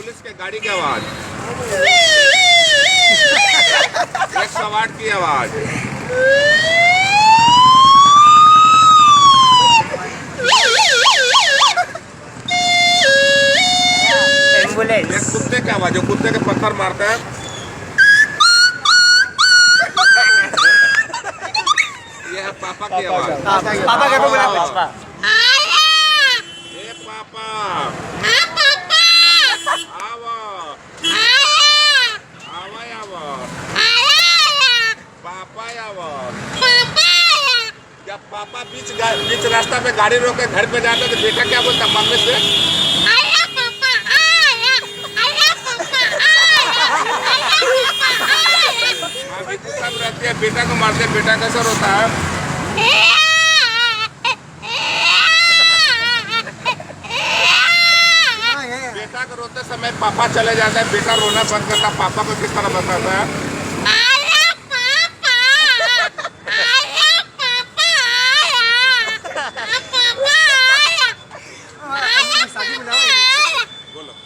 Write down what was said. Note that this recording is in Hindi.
पुलिस के गाड़ी की आवाज, 108 की आवाज, एम्बुलेंस। एक कुत्ते की आवाज, जो कुत्ते के पत्थर मारते हैं। ये है पापा की आवाज। पापा क्या बोला? पापा। ए पापा, आवा, आवा, पापा आवा। जब पापा बीच रास्ता में गाड़ी रोक के घर पे जाते तो बेटा क्या बोलता मम्मी से? अभी तो सब रहती है, बेटा को मारते, बेटा कैसा रोता है? बेटा को रोते समय पापा चले जाते हैं, बेटा रोना बंद करता, पापा को किस तरह बताता है?